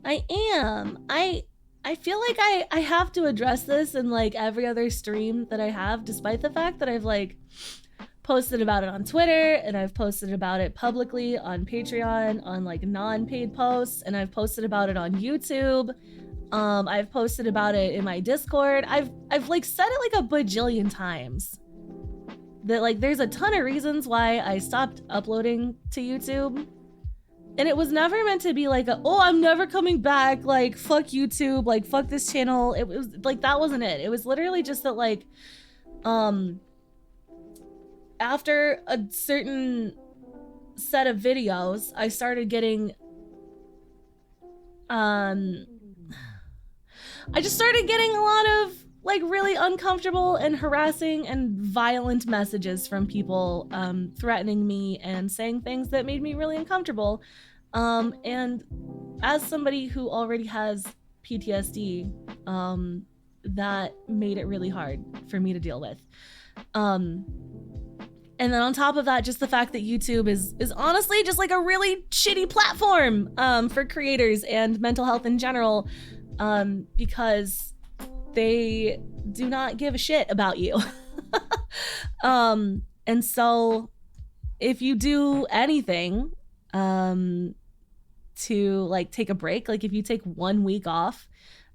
I am. I feel like I have to address this in like every other stream that I have, despite the fact that I've like posted about it on Twitter and I've posted about it publicly on Patreon on like non-paid posts, and I've posted about it on YouTube. I've posted about it in my Discord. I've like said it like a bajillion times that like there's a ton of reasons why I stopped uploading to YouTube. And it was never meant to be like, oh, I'm never coming back, like, fuck YouTube, like, fuck this channel. It was, like, that wasn't it. It was literally just that, like, after a certain set of videos, I started getting, I just started getting a lot of, like, really uncomfortable and harassing and violent messages from people threatening me and saying things that made me really uncomfortable. And as somebody who already has PTSD, that made it really hard for me to deal with. And then on top of that, just the fact that YouTube is honestly just like a really shitty platform for creators and mental health in general, because they do not give a shit about you. And so if you do anything to like take a break, like if you take 1 week off,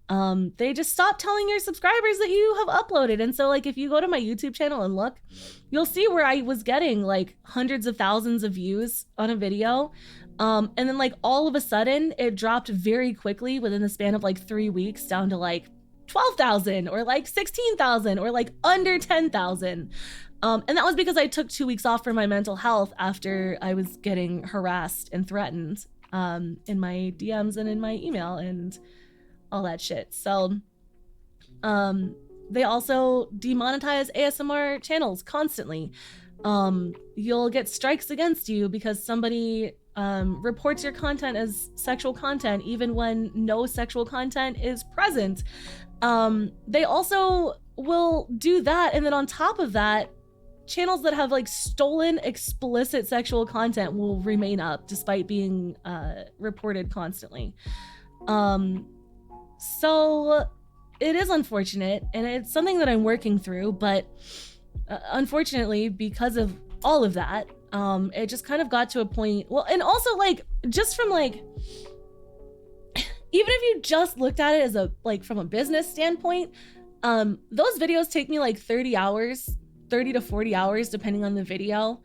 they just stop telling your subscribers that you have uploaded. And so like if you go to my YouTube channel and look, you'll see where I was getting like hundreds of thousands of views on a video. And then like all of a sudden it dropped very quickly within the span of like 3 weeks down to like 12,000 or like 16,000 or like under 10,000. And that was because I took 2 weeks off for my mental health after I was getting harassed and threatened in my DMs and in my email and all that shit. So they also demonetize ASMR channels constantly. You'll get strikes against you because somebody reports your content as sexual content even when no sexual content is present. They also will do that, and then on top of that, channels that have like stolen explicit sexual content will remain up despite being reported constantly. So it is unfortunate, and it's something that I'm working through, but unfortunately, because of all of that, it just kind of got to a point, well, and also like just from like, even if you just looked at it as a like from a business standpoint, those videos take me like 30 to 40 hours depending on the video,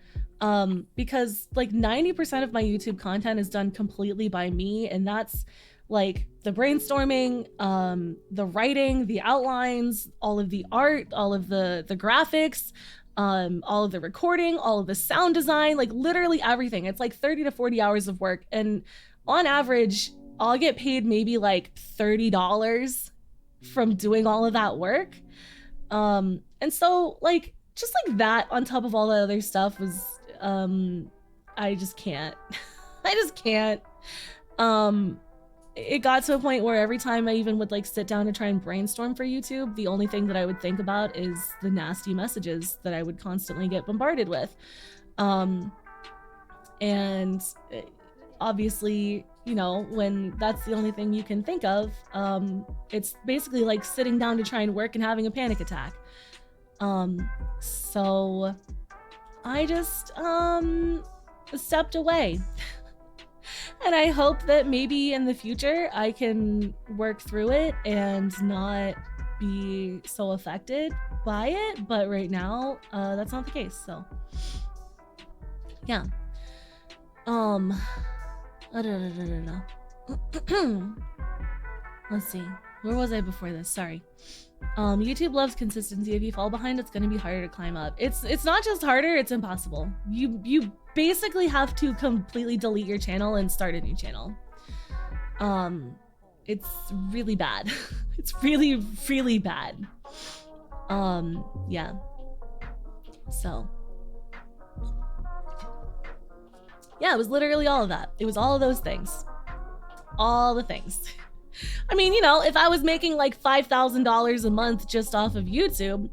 because like 90% of my YouTube content is done completely by me, and that's like the brainstorming, the writing, the outlines, all of the art, all of the graphics, all of the recording, all of the sound design, like literally everything. It's like 30 to 40 hours of work, and on average I'll get paid maybe like $30 from doing all of that work. And so like just like that on top of all the other stuff was I just can't. I just can't. It got to a point where every time I even would like sit down to try and brainstorm for YouTube, the only thing that I would think about is the nasty messages that I would constantly get bombarded with. And obviously, you know, when that's the only thing you can think of, it's basically like sitting down to try and work and having a panic attack. So I just stepped away. And I hope that maybe in the future I can work through it and not be so affected by it. But right now, that's not the case. So, yeah. Let's see. Where was I before this? Sorry. YouTube loves consistency. If you fall behind, it's going to be harder to climb up. It's not just harder, it's impossible. You basically have to completely delete your channel and start a new channel. It's really bad. It's really, really bad. Yeah. So. Yeah, it was literally all of that. It was all of those things. All the things. I mean, you know, if I was making like $5,000 a month just off of YouTube,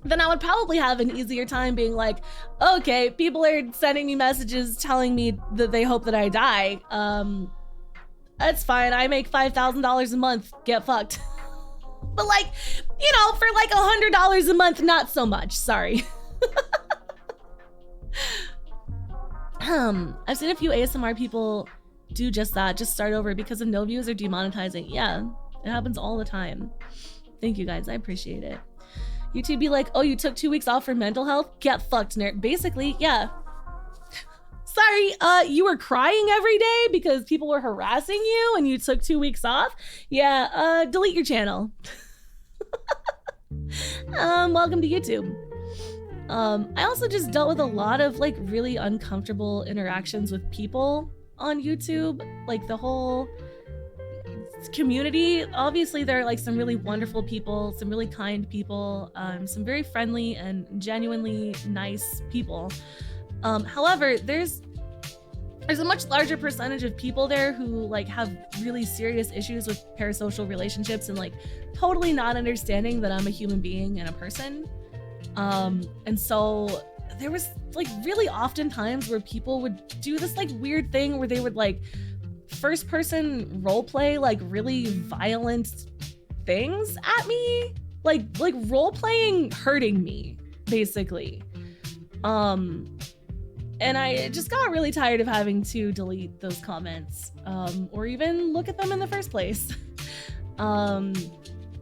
then I would probably have an easier time being like, okay, people are sending me messages telling me that they hope that I die. That's fine. I make $5,000 a month. Get fucked. But like, you know, for like $100 a month, not so much. Sorry. I've seen a few ASMR people do just that, just start over because of no views or demonetizing. Yeah, it happens all the time. Thank you guys, I appreciate it. YouTube be like, oh, you took 2 weeks off for mental health? Get fucked, nerd. Basically, yeah. Sorry, you were crying every day because people were harassing you and you took 2 weeks off? Yeah, delete your channel. Welcome to YouTube. I also just dealt with a lot of like really uncomfortable interactions with people on YouTube, like the whole community. Obviously there are like some really wonderful people, some really kind people, some very friendly and genuinely nice people. However, there's a much larger percentage of people there who like have really serious issues with parasocial relationships and like totally not understanding that I'm a human being and a person. And so there was like really often times where people would do this like weird thing where they would like first person role play like really violent things at me, like role playing hurting me basically. And I just got really tired of having to delete those comments, or even look at them in the first place. And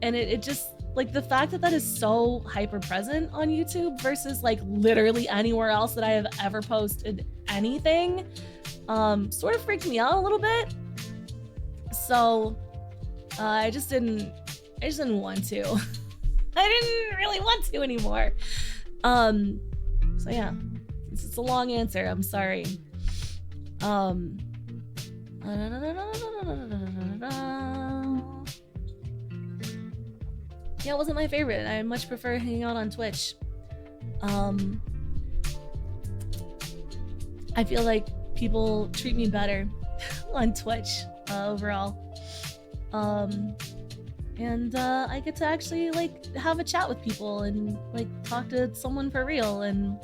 it just, like the fact that that is so hyper present on YouTube versus like literally anywhere else that I have ever posted anything, sort of freaked me out a little bit. So I just didn't want to. I didn't really want to anymore. So yeah, it's a long answer. I'm sorry. Yeah, it wasn't my favorite. I much prefer hanging out on Twitch. I feel like people treat me better on Twitch overall. And I get to actually like have a chat with people and like talk to someone for real. And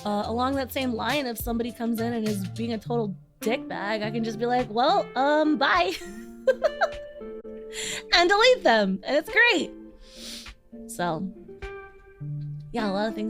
along that same line, if somebody comes in and is being a total dickbag, I can just be like, well, bye. And delete them. And it's great. So yeah, a lot of things